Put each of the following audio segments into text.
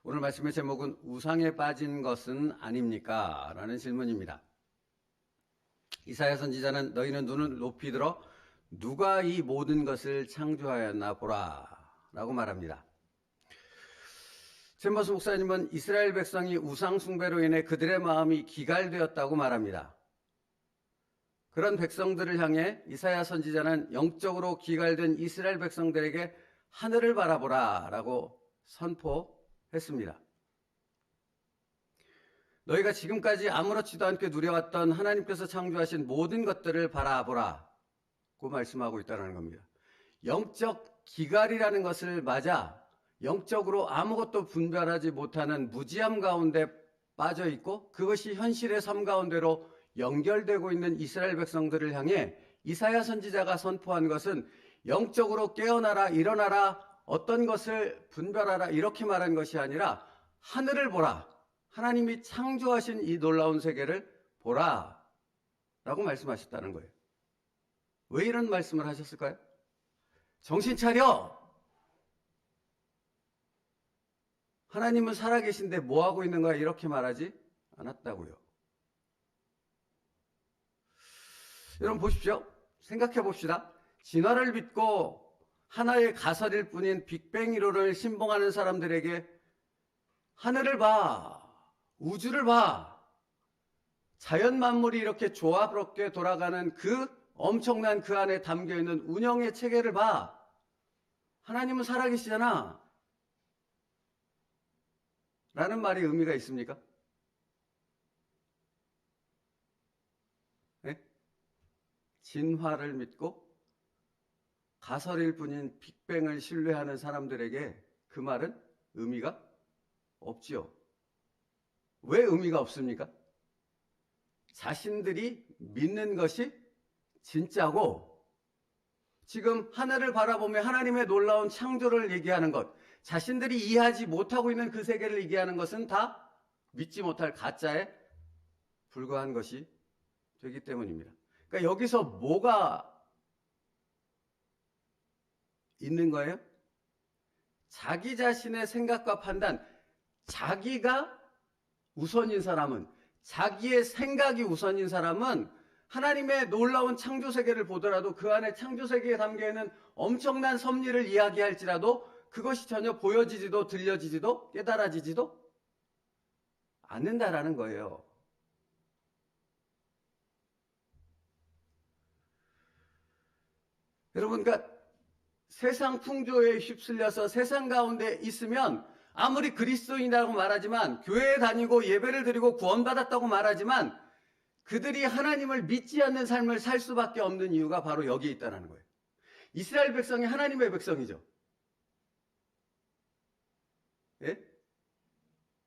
오늘 말씀의 제목은 우상에 빠진 것은 아닙니까? 라는 질문입니다. 이사야 선지자는 너희는 눈을 높이 들어 누가 이 모든 것을 창조하였나 보라 라고 말합니다. 잼버스 목사님은 이스라엘 백성이 우상 숭배로 인해 그들의 마음이 기갈되었다고 말합니다. 그런 백성들을 향해 이사야 선지자는 영적으로 기갈된 이스라엘 백성들에게 하늘을 바라보라 라고 선포했습니다. 너희가 지금까지 아무렇지도 않게 누려왔던 하나님께서 창조하신 모든 것들을 바라보라 고 말씀하고 있다는 겁니다. 영적 기갈이라는 것을 맞아 영적으로 아무것도 분별하지 못하는 무지함 가운데 빠져 있고 그것이 현실의 삶 가운데로 연결되고 있는 이스라엘 백성들을 향해 이사야 선지자가 선포한 것은 영적으로 깨어나라, 일어나라, 어떤 것을 분별하라 이렇게 말한 것이 아니라 하늘을 보라, 하나님이 창조하신 이 놀라운 세계를 보라 라고 말씀하셨다는 거예요. 왜 이런 말씀을 하셨을까요? 정신 차려! 하나님은 살아계신데 뭐하고 있는 거야? 이렇게 말하지 않았다고요. 여러분 보십시오. 생각해 봅시다. 진화를 믿고 하나의 가설일 뿐인 빅뱅 이론을 신봉하는 사람들에게 하늘을 봐, 우주를 봐, 자연 만물이 이렇게 조화롭게 돌아가는 그 엄청난 그 안에 담겨있는 운영의 체계를 봐. 하나님은 살아계시잖아. 라는 말이 의미가 있습니까? 네? 진화를 믿고 가설일 뿐인 빅뱅을 신뢰하는 사람들에게 그 말은 의미가 없지요. 왜 의미가 없습니까? 자신들이 믿는 것이 진짜고 지금 하늘을 바라보며 하나님의 놀라운 창조를 얘기하는 것, 자신들이 이해하지 못하고 있는 그 세계를 얘기하는 것은 다 믿지 못할 가짜에 불과한 것이 되기 때문입니다. 그러니까 여기서 뭐가 있는 거예요? 자기 자신의 생각과 판단, 자기가 우선인 사람은, 자기의 생각이 우선인 사람은 하나님의 놀라운 창조세계를 보더라도 그 안에 창조세계에 담겨있는 엄청난 섭리를 이야기할지라도 그것이 전혀 보여지지도 들려지지도 깨달아지지도 않는다라는 거예요. 여러분, 그러니까 세상 풍조에 휩쓸려서 세상 가운데 있으면 아무리 그리스도인이라고 말하지만 교회에 다니고 예배를 드리고 구원받았다고 말하지만 그들이 하나님을 믿지 않는 삶을 살 수밖에 없는 이유가 바로 여기에 있다는 거예요. 이스라엘 백성이 하나님의 백성이죠. 예?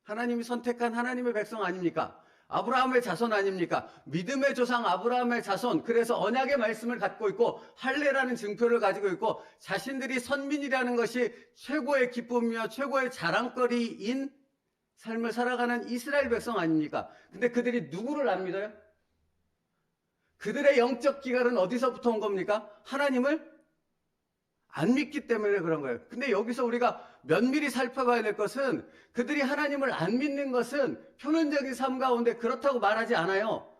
하나님이 선택한 하나님의 백성 아닙니까? 아브라함의 자손 아닙니까? 믿음의 조상 아브라함의 자손, 그래서 언약의 말씀을 갖고 있고 할례라는 증표를 가지고 있고 자신들이 선민이라는 것이 최고의 기쁨이며 최고의 자랑거리인 삶을 살아가는 이스라엘 백성 아닙니까? 근데 그들이 누구를 안 믿어요? 그들의 영적 기갈은 어디서부터 온 겁니까? 하나님을 안 믿기 때문에 그런 거예요. 근데 여기서 우리가 면밀히 살펴봐야 될 것은 그들이 하나님을 안 믿는 것은 표면적인 삶 가운데 그렇다고 말하지 않아요.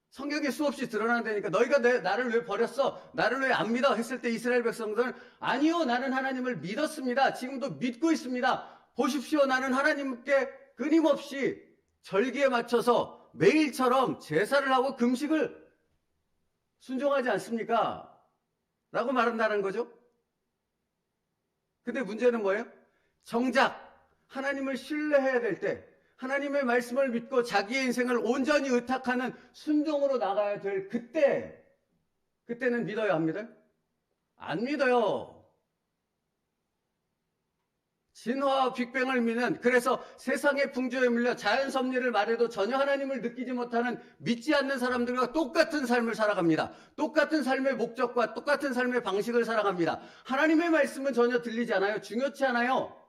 성경에 수없이 드러난다니까. 너희가 나를 왜 버렸어? 나를 왜 안 믿어? 했을 때 이스라엘 백성들은 아니요, 나는 하나님을 믿었습니다. 지금도 믿고 있습니다. 보십시오, 나는 하나님께 끊임없이 절기에 맞춰서 매일처럼 제사를 하고 금식을 순종하지 않습니까? 라고 말한다는 거죠. 근데 문제는 뭐예요? 정작 하나님을 신뢰해야 될 때, 하나님의 말씀을 믿고 자기의 인생을 온전히 의탁하는 순종으로 나가야 될 그때는 믿어요, 안 믿어요? 안 믿어요. 진화와 빅뱅을 믿는, 그래서 세상의 풍조에 물려 자연 섭리를 말해도 전혀 하나님을 느끼지 못하는 믿지 않는 사람들과 똑같은 삶을 살아갑니다. 똑같은 삶의 목적과 똑같은 삶의 방식을 살아갑니다. 하나님의 말씀은 전혀 들리지 않아요. 중요치 않아요.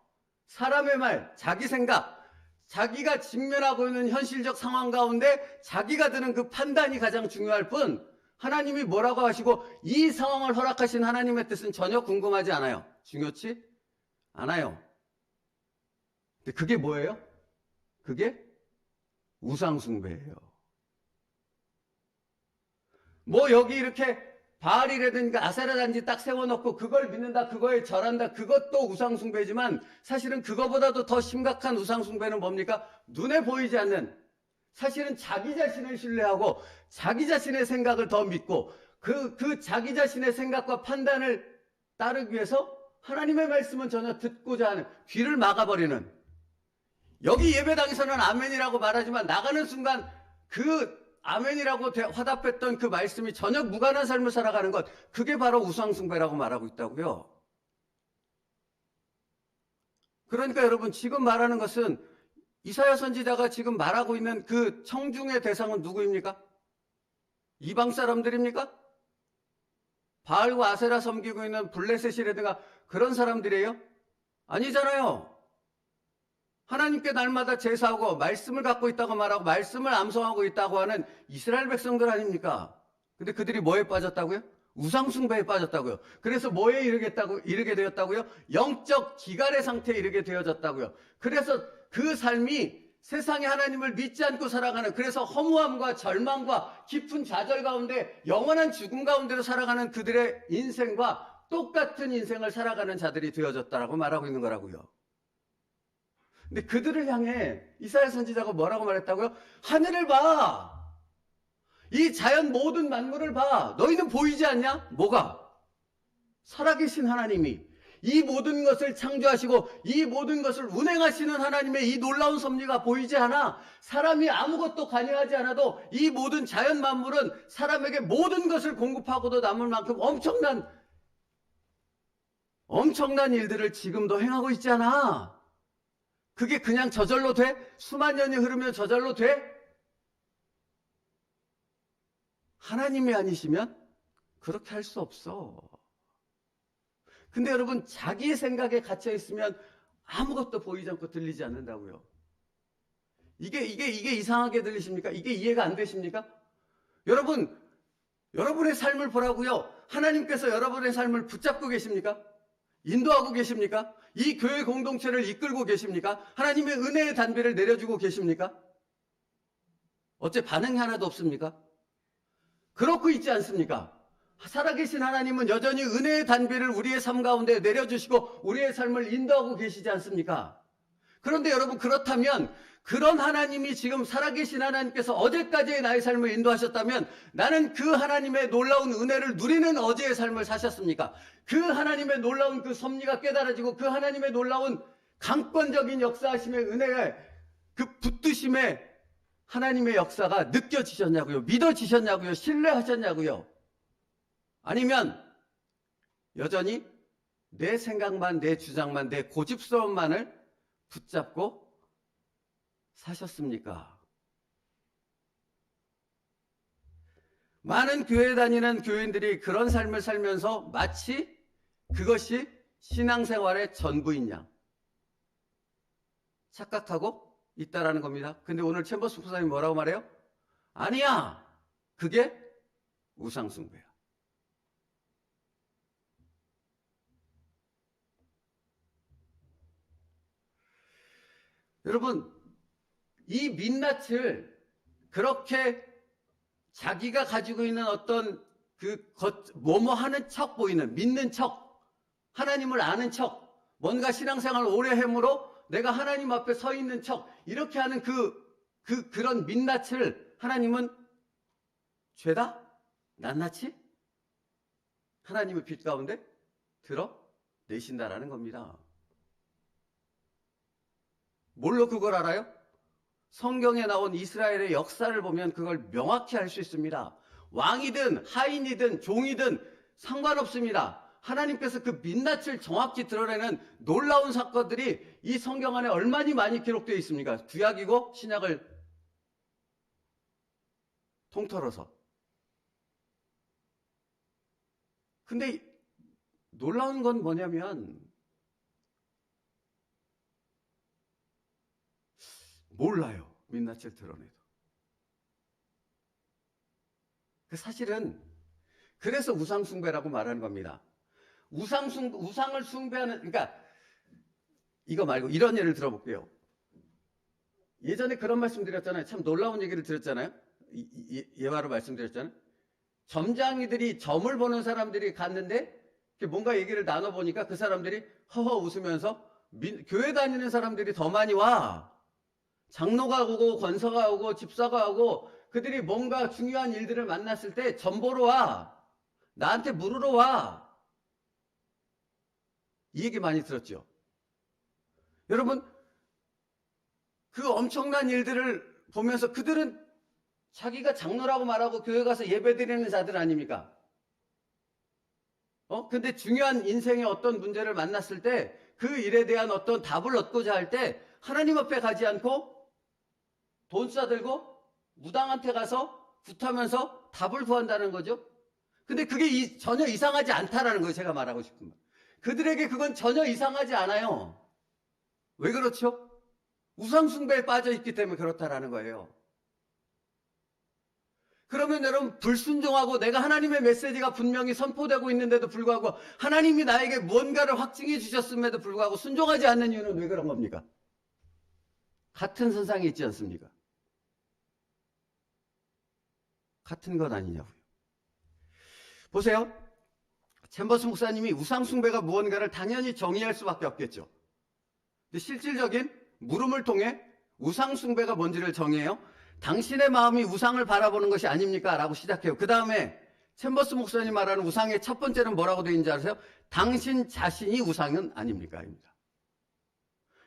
사람의 말, 자기 생각, 자기가 직면하고 있는 현실적 상황 가운데 자기가 드는 그 판단이 가장 중요할 뿐 하나님이 뭐라고 하시고 이 상황을 허락하신 하나님의 뜻은 전혀 궁금하지 않아요. 중요치 않아요. 근데 그게 뭐예요? 그게 우상숭배예요. 뭐 여기 이렇게 바알이라든가 아세라 단지 딱 세워놓고 그걸 믿는다, 그거에 절한다, 그것도 우상숭배지만 사실은 그거보다도 더 심각한 우상숭배는 뭡니까? 눈에 보이지 않는, 사실은 자기 자신을 신뢰하고 자기 자신의 생각을 더 믿고 그 자기 자신의 생각과 판단을 따르기 위해서 하나님의 말씀은 전혀 듣고자 하는, 귀를 막아버리는, 여기 예배당에서는 아멘이라고 말하지만 나가는 순간 그 아멘이라고 화답했던 그 말씀이 전혀 무관한 삶을 살아가는 것, 그게 바로 우상숭배라고 말하고 있다고요. 그러니까 여러분, 지금 말하는 것은 이사야 선지자가 지금 말하고 있는 그 청중의 대상은 누구입니까? 이방 사람들입니까? 바알과 아세라 섬기고 있는 블레셋이라든가 그런 사람들이에요? 아니잖아요. 하나님께 날마다 제사하고 말씀을 갖고 있다고 말하고 말씀을 암송하고 있다고 하는 이스라엘 백성들 아닙니까? 근데 그들이 뭐에 빠졌다고요? 우상숭배에 빠졌다고요. 그래서 뭐에 이르게 되었다고요? 영적 기갈의 상태에 이르게 되어졌다고요. 그래서 그 삶이 세상에 하나님을 믿지 않고 살아가는, 그래서 허무함과 절망과 깊은 좌절 가운데 영원한 죽음 가운데로 살아가는 그들의 인생과 똑같은 인생을 살아가는 자들이 되어졌다라고 말하고 있는 거라고요. 근데 그들을 향해 이사야 선지자가 뭐라고 말했다고요? 하늘을 봐. 이 자연 모든 만물을 봐. 너희는 보이지 않냐? 뭐가? 살아계신 하나님이 이 모든 것을 창조하시고 이 모든 것을 운행하시는 하나님의 이 놀라운 섭리가 보이지 않아? 사람이 아무것도 관여하지 않아도 이 모든 자연 만물은 사람에게 모든 것을 공급하고도 남을 만큼 엄청난 일들을 지금도 행하고 있지 않아? 그게 그냥 저절로 돼? 수만 년이 흐르면 저절로 돼? 하나님이 아니시면 그렇게 할 수 없어. 근데 여러분, 자기의 생각에 갇혀 있으면 아무것도 보이지 않고 들리지 않는다고요. 이게 이상하게 들리십니까? 이게 이해가 안 되십니까? 여러분의 삶을 보라고요. 하나님께서 여러분의 삶을 붙잡고 계십니까? 인도하고 계십니까? 이 교회 공동체를 이끌고 계십니까? 하나님의 은혜의 단비를 내려주고 계십니까? 어째 반응이 하나도 없습니까? 그렇고 있지 않습니까? 살아계신 하나님은 여전히 은혜의 단비를 우리의 삶 가운데 내려주시고 우리의 삶을 인도하고 계시지 않습니까? 그런데 여러분, 그렇다면 그런 하나님이 지금 살아계신 하나님께서 어제까지의 나의 삶을 인도하셨다면 나는 그 하나님의 놀라운 은혜를 누리는 어제의 삶을 사셨습니까? 그 하나님의 놀라운 그 섭리가 깨달아지고 그 하나님의 놀라운 강권적인 역사하심의 은혜에 그 붙드심의 하나님의 역사가 느껴지셨냐고요? 믿어지셨냐고요? 신뢰하셨냐고요? 아니면 여전히 내 생각만, 내 주장만, 내 고집스러움만을 붙잡고 사셨습니까? 많은 교회 다니는 교인들이 그런 삶을 살면서 마치 그것이 신앙생활의 전부인 양 착각하고 있다라는 겁니다. 근데 오늘 챔버스 목사님이 뭐라고 말해요? 아니야, 그게 우상숭배야. 여러분, 이 민낯을 그렇게 자기가 가지고 있는 어떤 뭐뭐 하는 척 보이는, 믿는 척, 하나님을 아는 척, 뭔가 신앙생활 오래 함으로 내가 하나님 앞에 서 있는 척, 이렇게 하는 그런 민낯을 하나님은 죄다? 낱낱이? 하나님의 빛 가운데 드러내신다라는 겁니다. 뭘로 그걸 알아요? 성경에 나온 이스라엘의 역사를 보면 그걸 명확히 알 수 있습니다. 왕이든 하인이든 종이든 상관없습니다. 하나님께서 그 민낯을 정확히 드러내는 놀라운 사건들이 이 성경 안에 얼마나 많이 기록되어 있습니까? 구약이고 신약을 통틀어서. 근데 놀라운 건 뭐냐면 몰라요. 민낯을 드러내도. 사실은 그래서 우상숭배라고 말하는 겁니다. 우상을 숭배하는, 그러니까 이거 말고 이런 예를 들어볼게요. 예전에 그런 말씀 드렸잖아요. 참 놀라운 얘기를 드렸잖아요. 예화로 말씀드렸잖아요. 점장이들이 점을 보는 사람들이 갔는데 뭔가 얘기를 나눠보니까 그 사람들이 허허 웃으면서 교회 다니는 사람들이 더 많이 와. 장로가 오고 권사가 오고 집사가 오고 그들이 뭔가 중요한 일들을 만났을 때 점 보러 와. 나한테 물으러 와. 이 얘기 많이 들었죠. 여러분, 그 엄청난 일들을 보면서 그들은 자기가 장로라고 말하고 교회 가서 예배 드리는 자들 아닙니까? 근데 중요한 인생의 어떤 문제를 만났을 때 그 일에 대한 어떤 답을 얻고자 할 때 하나님 앞에 가지 않고 돈 싸들고 무당한테 가서 굿하면서 답을 구한다는 거죠. 근데 그게 전혀 이상하지 않다라는 거예요. 제가 말하고 싶은 말. 그들에게 그건 전혀 이상하지 않아요. 왜 그렇죠? 우상숭배에 빠져 있기 때문에 그렇다라는 거예요. 그러면 여러분, 불순종하고 내가 하나님의 메시지가 분명히 선포되고 있는데도 불구하고 하나님이 나에게 뭔가를 확증해 주셨음에도 불구하고 순종하지 않는 이유는 왜 그런 겁니까? 같은 선상에 있지 않습니까? 같은 것 아니냐고요. 보세요. 챔버스 목사님이 우상숭배가 무언가를 당연히 정의할 수밖에 없겠죠. 근데 실질적인 물음을 통해 우상숭배가 뭔지를 정해요. 당신의 마음이 우상을 바라보는 것이 아닙니까? 라고 시작해요. 그 다음에 챔버스 목사님 말하는 우상의 첫 번째는 뭐라고 되어 있는지 아세요? 당신 자신이 우상은 아닙니까? 입니다.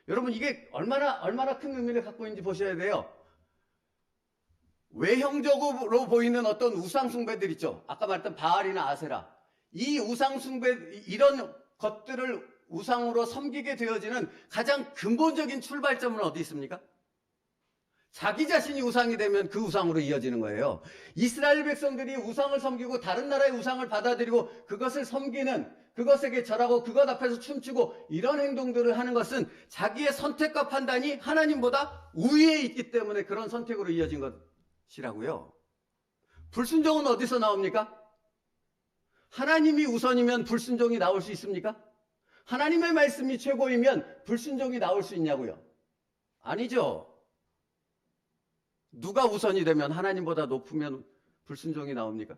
여러분, 이게 얼마나 큰 의미를 갖고 있는지 보셔야 돼요. 외형적으로 보이는 어떤 우상숭배들 있죠. 아까 말했던 바알이나 아세라. 이 우상숭배, 이런 것들을 우상으로 섬기게 되어지는 가장 근본적인 출발점은 어디 있습니까? 자기 자신이 우상이 되면 그 우상으로 이어지는 거예요. 이스라엘 백성들이 우상을 섬기고 다른 나라의 우상을 받아들이고 그것을 섬기는, 그것에게 절하고 그것 앞에서 춤추고 이런 행동들을 하는 것은 자기의 선택과 판단이 하나님보다 우위에 있기 때문에 그런 선택으로 이어진 것이라고요. 불순종은 어디서 나옵니까? 하나님이 우선이면 불순종이 나올 수 있습니까? 하나님의 말씀이 최고이면 불순종이 나올 수 있냐고요? 아니죠. 누가 우선이 되면 하나님보다 높으면 불순종이 나옵니까?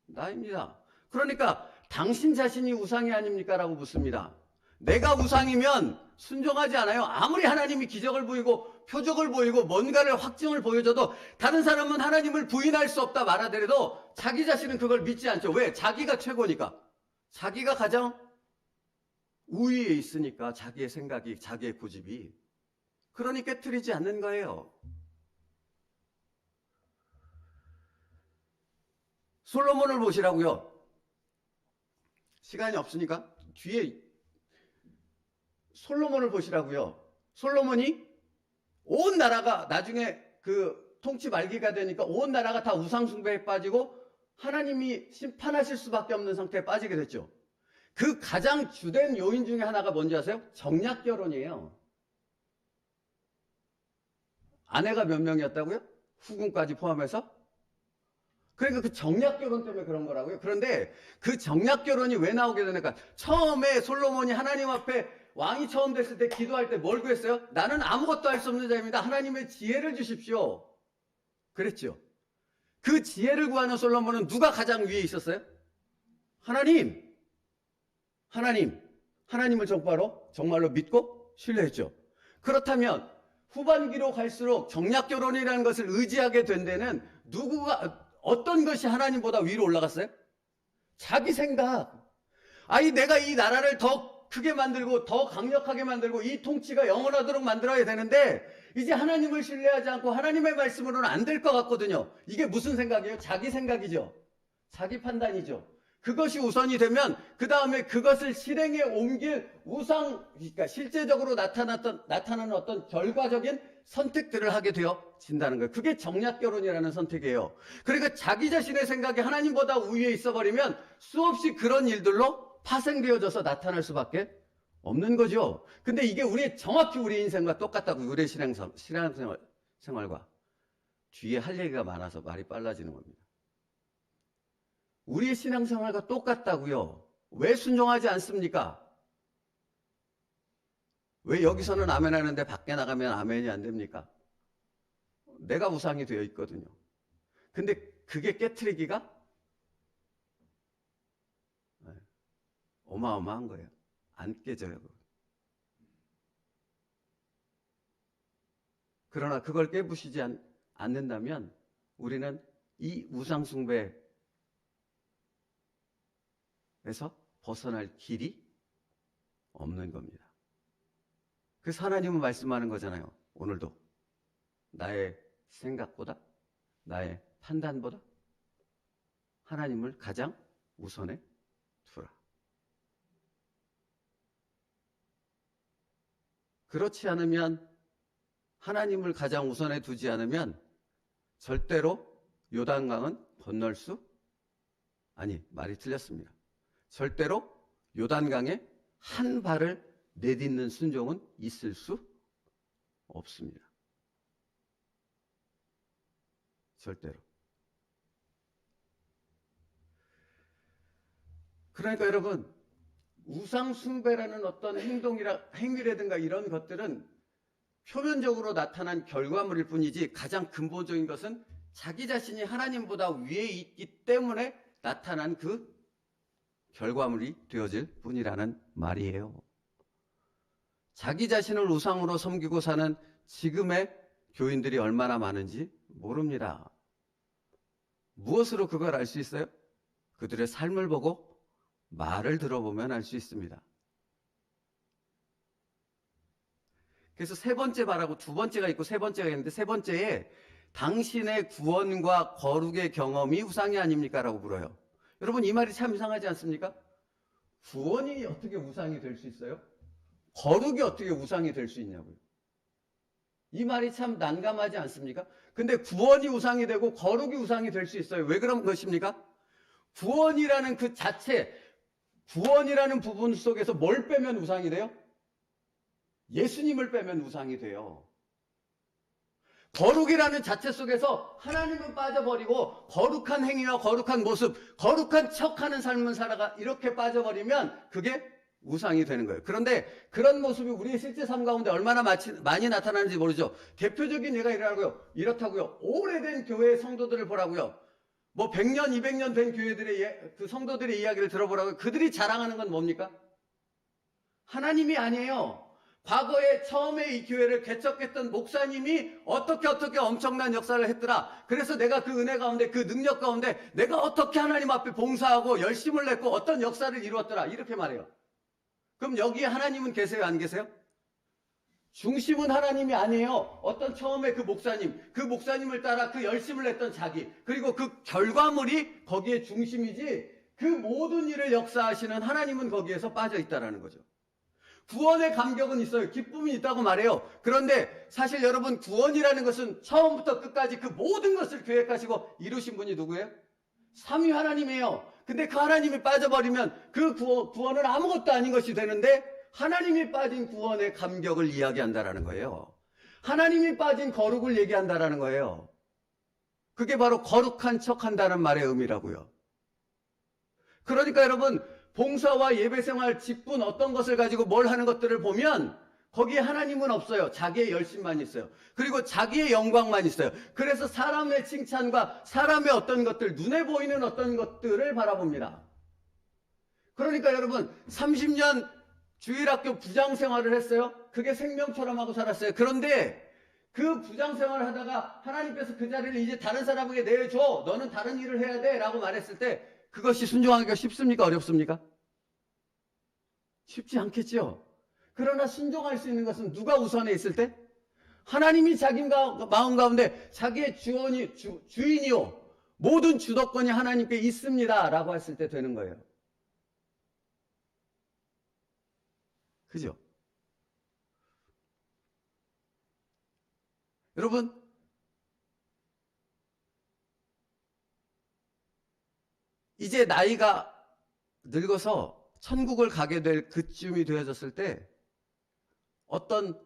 나입니다. 그러니까 당신 자신이 우상이 아닙니까? 라고 묻습니다. 내가 우상이면 순종하지 않아요. 아무리 하나님이 기적을 보이고 표적을 보이고 뭔가를 확증을 보여줘도 다른 사람은 하나님을 부인할 수 없다 말하더라도 자기 자신은 그걸 믿지 않죠. 왜? 자기가 최고니까. 자기가 가장 우위에 있으니까 자기의 생각이, 자기의 고집이. 그러니 깨트리지 않는 거예요. 솔로몬을 보시라고요. 시간이 없으니까 뒤에 솔로몬을 보시라고요. 솔로몬이 온 나라가 나중에 그 통치 말기가 되니까 온 나라가 다 우상숭배에 빠지고 하나님이 심판하실 수밖에 없는 상태에 빠지게 됐죠. 그 가장 주된 요인 중에 하나가 뭔지 아세요? 정략결혼이에요. 아내가 몇 명이었다고요? 후궁까지 포함해서? 그러니까 그 정략결혼 때문에 그런 거라고요. 그런데 그 정략결혼이 왜 나오게 되니까 처음에 솔로몬이 하나님 앞에 왕이 처음 됐을 때 기도할 때 뭘 구했어요? 나는 아무것도 할 수 없는 자입니다. 하나님의 지혜를 주십시오. 그랬죠. 그 지혜를 구하는 솔로몬은 누가 가장 위에 있었어요? 하나님을 정말로 믿고 신뢰했죠. 그렇다면 후반기로 갈수록 정략결혼이라는 것을 의지하게 된 데는 어떤 것이 하나님보다 위로 올라갔어요? 자기 생각. 내가 이 나라를 더 크게 만들고 더 강력하게 만들고 이 통치가 영원하도록 만들어야 되는데 이제 하나님을 신뢰하지 않고 하나님의 말씀으로는 안 될 것 같거든요. 이게 무슨 생각이에요? 자기 생각이죠. 자기 판단이죠. 그것이 우선이 되면 그 다음에 그것을 실행에 옮길 그러니까 실제적으로 나타나는 어떤 결과적인 선택들을 하게 되어진다는 거예요. 그게 정략결혼이라는 선택이에요. 그러니까 자기 자신의 생각이 하나님보다 우위에 있어버리면 수없이 그런 일들로 파생되어져서 나타날 수밖에 없는 거죠. 근데 이게 정확히 우리 인생과 똑같다고, 우리의 신앙생활과. 뒤에 할 얘기가 많아서 말이 빨라지는 겁니다. 우리의 신앙생활과 똑같다고요. 왜 순종하지 않습니까? 왜 여기서는 아멘 하는데 밖에 나가면 아멘이 안 됩니까? 내가 우상이 되어 있거든요. 근데 그게 깨트리기가 어마어마한 거예요. 안 깨져요. 그러나 그걸 깨부시지 않는다면 우리는 이 우상숭배에서 벗어날 길이 없는 겁니다. 그래서 하나님은 말씀하는 거잖아요. 오늘도 나의 생각보다, 나의 판단보다 하나님을 가장 우선에 두라. 그렇지 않으면, 하나님을 가장 우선에 두지 않으면 절대로 요단강은 건널 수, 말이 틀렸습니다. 절대로 요단강에 한 발을 내딛는 순종은 있을 수 없습니다. 절대로. 그러니까 여러분, 우상숭배라는 어떤 행위라든가 이런 것들은 표면적으로 나타난 결과물일 뿐이지 가장 근본적인 것은 자기 자신이 하나님보다 위에 있기 때문에 나타난 그 결과물이 되어질 뿐이라는 말이에요. 자기 자신을 우상으로 섬기고 사는 지금의 교인들이 얼마나 많은지 모릅니다. 무엇으로 그걸 알 수 있어요? 그들의 삶을 보고 말을 들어보면 알 수 있습니다. 그래서 세 번째 말하고 두 번째가 있고 세 번째가 있는데, 세 번째에 당신의 구원과 거룩의 경험이 우상이 아닙니까? 라고 물어요. 여러분, 이 말이 참 이상하지 않습니까? 구원이 어떻게 우상이 될 수 있어요? 거룩이 어떻게 우상이 될 수 있냐고요. 이 말이 참 난감하지 않습니까? 근데 구원이 우상이 되고 거룩이 우상이 될 수 있어요. 왜 그런 것입니까? 구원이라는 그 자체, 구원이라는 부분 속에서 뭘 빼면 우상이 돼요? 예수님을 빼면 우상이 돼요. 거룩이라는 자체 속에서 하나님은 빠져버리고 거룩한 행위와 거룩한 모습, 거룩한 척하는 삶을 살아가 이렇게 빠져버리면 그게 우상이 되는 거예요. 그런데 그런 모습이 우리의 실제 삶 가운데 얼마나 많이 나타나는지 모르죠. 대표적인 예가 이렇다고요. 오래된 교회의 성도들을 보라고요. 뭐 100년, 200년 된 교회들의 그 성도들의 이야기를 들어보라고요. 그들이 자랑하는 건 뭡니까? 하나님이 아니에요. 과거에 처음에 이 교회를 개척했던 목사님이 어떻게 엄청난 역사를 했더라. 그래서 내가 그 은혜 가운데, 그 능력 가운데 내가 어떻게 하나님 앞에 봉사하고 열심을 냈고 어떤 역사를 이루었더라. 이렇게 말해요. 그럼 여기에 하나님은 계세요? 안 계세요? 중심은 하나님이 아니에요. 어떤 처음에 그 목사님을 따라 그 열심을 냈던 자기, 그리고 그 결과물이 거기에 중심이지, 그 모든 일을 역사하시는 하나님은 거기에서 빠져 있다라는 거죠. 구원의 감격은 있어요. 기쁨이 있다고 말해요. 그런데 사실 여러분, 구원이라는 것은 처음부터 끝까지 그 모든 것을 계획하시고 이루신 분이 누구예요? 삼위 하나님이에요. 근데 그 하나님이 빠져버리면 그 구원은 아무것도 아닌 것이 되는데, 하나님이 빠진 구원의 감격을 이야기한다라는 거예요. 하나님이 빠진 거룩을 얘기한다라는 거예요. 그게 바로 거룩한 척한다는 말의 의미라고요. 그러니까 여러분, 봉사와 예배생활, 직분, 어떤 것을 가지고 뭘 하는 것들을 보면 거기에 하나님은 없어요. 자기의 열심만 있어요. 그리고 자기의 영광만 있어요. 그래서 사람의 칭찬과 사람의 어떤 것들, 눈에 보이는 어떤 것들을 바라봅니다. 그러니까 여러분, 30년 주일학교 부장 생활을 했어요. 그게 생명처럼 하고 살았어요. 그런데 그 부장 생활을 하다가 하나님께서 그 자리를 이제 다른 사람에게 내줘, 너는 다른 일을 해야 돼 라고 말했을 때 그것이 순종하기가 쉽습니까? 어렵습니까? 쉽지 않겠죠. 그러나 순종할 수 있는 것은 누가 우선에 있을 때? 하나님이 자기 마음 가운데 자기의 주인이요, 모든 주도권이 하나님께 있습니다 라고 했을 때 되는 거예요. 그죠? 여러분, 이제 나이가 늙어서 천국을 가게 될 그쯤이 되어졌을 때 어떤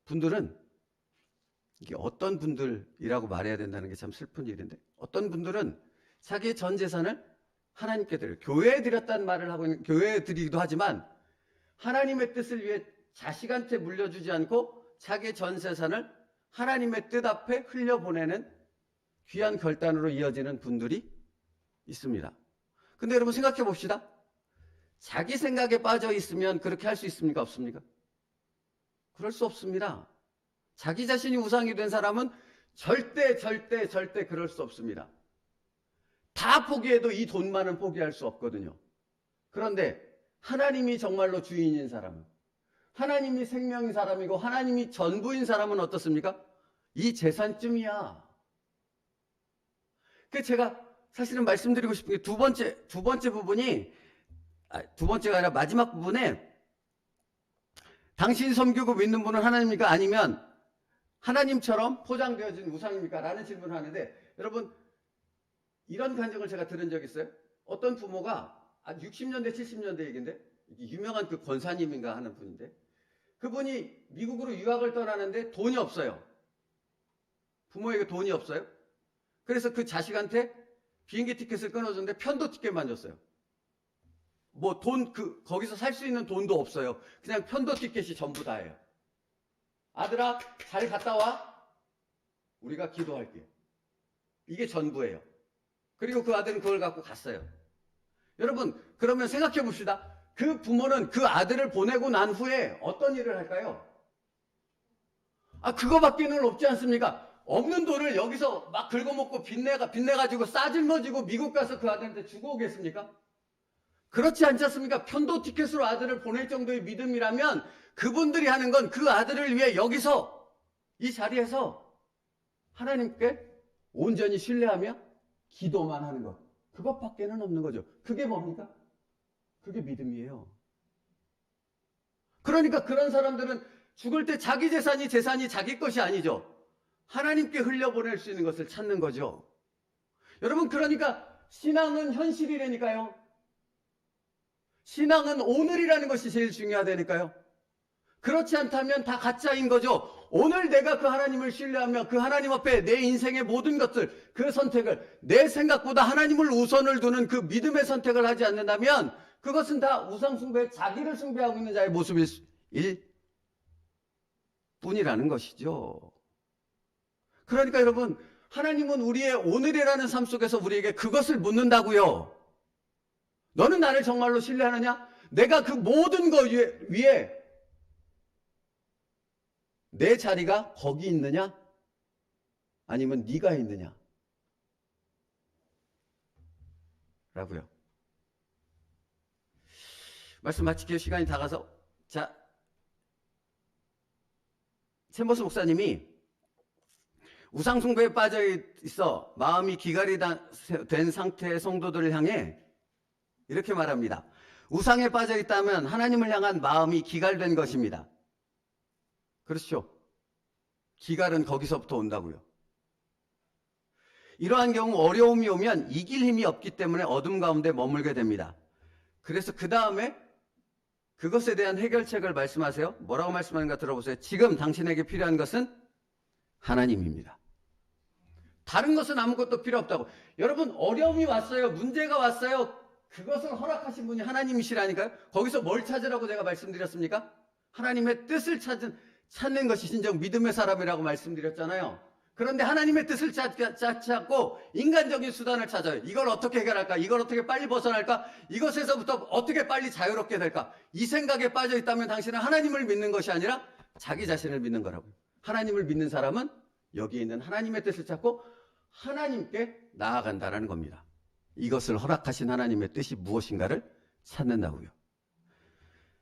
분들은, 이게 어떤 분들이라고 말해야 된다는 게 참 슬픈 일인데, 어떤 분들은 자기의 전 재산을 하나님께 드려요. 교회에 드렸다는 말을 하고 있는, 교회에 드리기도 하지만 하나님의 뜻을 위해 자식한테 물려주지 않고 자기의 전 재산을 하나님의 뜻 앞에 흘려보내는 귀한 결단으로 이어지는 분들이 있습니다. 근데 여러분 생각해 봅시다. 자기 생각에 빠져 있으면 그렇게 할 수 있습니까? 없습니까? 그럴 수 없습니다. 자기 자신이 우상이 된 사람은 절대 그럴 수 없습니다. 다 포기해도 이 돈만은 포기할 수 없거든요. 그런데 하나님이 정말로 주인인 사람은, 하나님이 생명인 사람이고 하나님이 전부인 사람은 어떻습니까? 이 재산쯤이야. 그 제가 사실은 말씀드리고 싶은 게 두 번째 부분이, 두 번째가 아니라 마지막 부분에 당신 섬기고 믿는 분은 하나님입니까? 아니면 하나님처럼 포장되어진 우상입니까? 라는 질문을 하는데, 여러분 이런 간증을 제가 들은 적이 있어요. 어떤 부모가 60년대 70년대 얘기인데, 유명한 그 권사님인가 하는 분인데, 그분이 미국으로 유학을 떠나는데 돈이 없어요. 부모에게 돈이 없어요. 그래서 그 자식한테 비행기 티켓을 끊어줬는데 편도 티켓만 줬어요. 뭐 거기서 살 수 있는 돈도 없어요. 그냥 편도 티켓이 전부 다예요. 아들아, 잘 갔다 와. 우리가 기도할게. 이게 전부예요. 그리고 그 아들은 그걸 갖고 갔어요. 여러분, 그러면 생각해 봅시다. 그 부모는 그 아들을 보내고 난 후에 어떤 일을 할까요? 그거밖에는 없지 않습니까? 없는 돈을 여기서 막 긁어먹고 빚내가지고 싸질머지고 미국 가서 그 아들한테 주고 오겠습니까? 그렇지 않지 않습니까? 편도 티켓으로 아들을 보낼 정도의 믿음이라면 그분들이 하는 건 그 아들을 위해 여기서 이 자리에서 하나님께 온전히 신뢰하며 기도만 하는 것. 그것밖에는 없는 거죠. 그게 뭡니까? 그게 믿음이에요. 그러니까 그런 사람들은 죽을 때 자기 재산이 자기 것이 아니죠. 하나님께 흘려보낼 수 있는 것을 찾는 거죠. 여러분, 그러니까 신앙은 현실이라니까요. 신앙은 오늘이라는 것이 제일 중요하다니까요. 그렇지 않다면 다 가짜인 거죠. 오늘 내가 그 하나님을 신뢰하며 그 하나님 앞에 내 인생의 모든 것들, 그 선택을, 내 생각보다 하나님을 우선을 두는 그 믿음의 선택을 하지 않는다면 그것은 다 우상숭배, 자기를 숭배하고 있는 자의 모습일 뿐이라는 것이죠. 그러니까 여러분, 하나님은 우리의 오늘이라는 삶 속에서 우리에게 그것을 묻는다고요. 너는 나를 정말로 신뢰하느냐? 내가 그 모든 것 위에 내 자리가 거기 있느냐? 아니면 네가 있느냐? 라고요. 말씀 마치기로 시간이 다 가서, 자, 챔버스 목사님이 우상숭배에 빠져 있어 마음이 기갈이 된 상태의 성도들을 향해 이렇게 말합니다. 우상에 빠져 있다면 하나님을 향한 마음이 기갈된 것입니다. 그렇죠? 기갈은 거기서부터 온다고요. 이러한 경우 어려움이 오면 이길 힘이 없기 때문에 어둠 가운데 머물게 됩니다. 그래서 그 다음에 그것에 대한 해결책을 말씀하세요. 뭐라고 말씀하는가 들어보세요. 지금 당신에게 필요한 것은 하나님입니다. 다른 것은 아무것도 필요 없다고. 여러분, 어려움이 왔어요. 문제가 왔어요. 그것을 허락하신 분이 하나님이시라니까요. 거기서 뭘 찾으라고 제가 말씀드렸습니까? 하나님의 뜻을 찾는 것이 진정 믿음의 사람이라고 말씀드렸잖아요. 그런데 하나님의 뜻을 찾고 인간적인 수단을 찾아요. 이걸 어떻게 해결할까? 이걸 어떻게 빨리 벗어날까? 이것에서부터 어떻게 빨리 자유롭게 될까? 이 생각에 빠져 있다면 당신은 하나님을 믿는 것이 아니라 자기 자신을 믿는 거라고요. 하나님을 믿는 사람은 여기에 있는 하나님의 뜻을 찾고 하나님께 나아간다는 겁니다. 이것을 허락하신 하나님의 뜻이 무엇인가를 찾는다고요.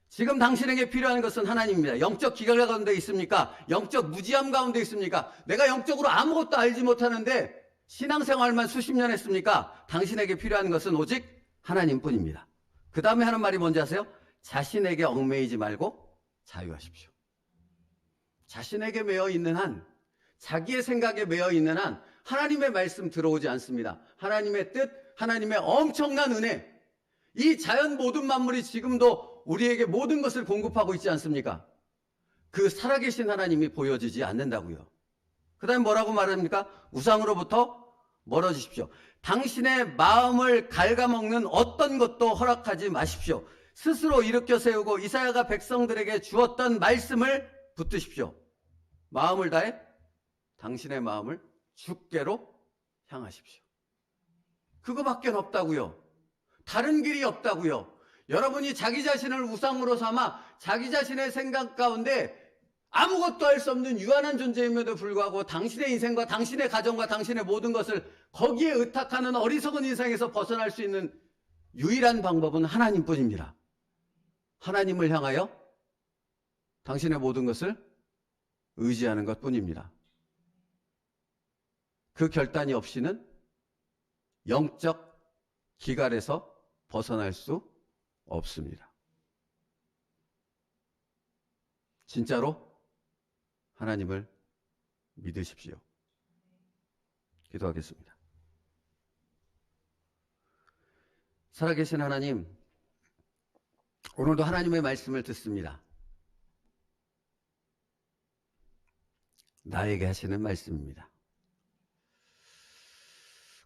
지금 당신에게 필요한 것은 하나님입니다. 영적 기갈 가운데 있습니까? 영적 무지함 가운데 있습니까? 내가 영적으로 아무것도 알지 못하는데 신앙생활만 수십 년 했습니까? 당신에게 필요한 것은 오직 하나님뿐입니다. 그 다음에 하는 말이 뭔지 아세요? 자신에게 얽매이지 말고 자유하십시오. 자신에게 매여 있는 한, 자기의 생각에 매여 있는 한 하나님의 말씀 들어오지 않습니다. 하나님의 뜻, 하나님의 엄청난 은혜, 이 자연 모든 만물이 지금도 우리에게 모든 것을 공급하고 있지 않습니까? 그 살아계신 하나님이 보여지지 않는다고요. 그 다음에 뭐라고 말합니까? 우상으로부터 멀어지십시오. 당신의 마음을 갉아먹는 어떤 것도 허락하지 마십시오. 스스로 일으켜 세우고 이사야가 백성들에게 주었던 말씀을 붙드십시오. 마음을 다해 당신의 마음을 주께로 향하십시오. 그거밖에 없다고요. 다른 길이 없다고요. 여러분이 자기 자신을 우상으로 삼아 자기 자신의 생각 가운데 아무것도 할 수 없는 유한한 존재임에도 불구하고 당신의 인생과 당신의 가정과 당신의 모든 것을 거기에 의탁하는 어리석은 인생에서 벗어날 수 있는 유일한 방법은 하나님뿐입니다. 하나님을 향하여 당신의 모든 것을 의지하는 것뿐입니다. 그 결단이 없이는 영적 기갈에서 벗어날 수 없습니다. 진짜로 하나님을 믿으십시오. 기도하겠습니다. 살아계신 하나님, 오늘도 하나님의 말씀을 듣습니다. 나에게 하시는 말씀입니다.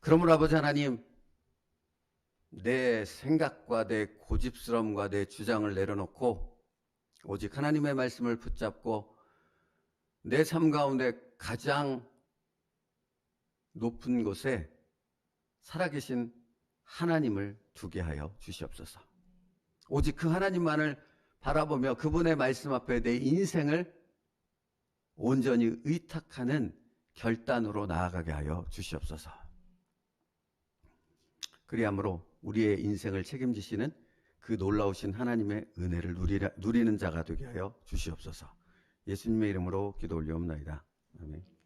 그러므로 아버지 하나님, 내 생각과 내 고집스러움과 내 주장을 내려놓고 오직 하나님의 말씀을 붙잡고 내 삶 가운데 가장 높은 곳에 살아계신 하나님을 두게 하여 주시옵소서. 오직 그 하나님만을 바라보며 그분의 말씀 앞에 내 인생을 온전히 의탁하는 결단으로 나아가게 하여 주시옵소서. 그리함으로 우리의 인생을 책임지시는 그 놀라우신 하나님의 은혜를 누리는 자가 되게 하여 주시옵소서. 예수님의 이름으로 기도 올리옵나이다. 아멘.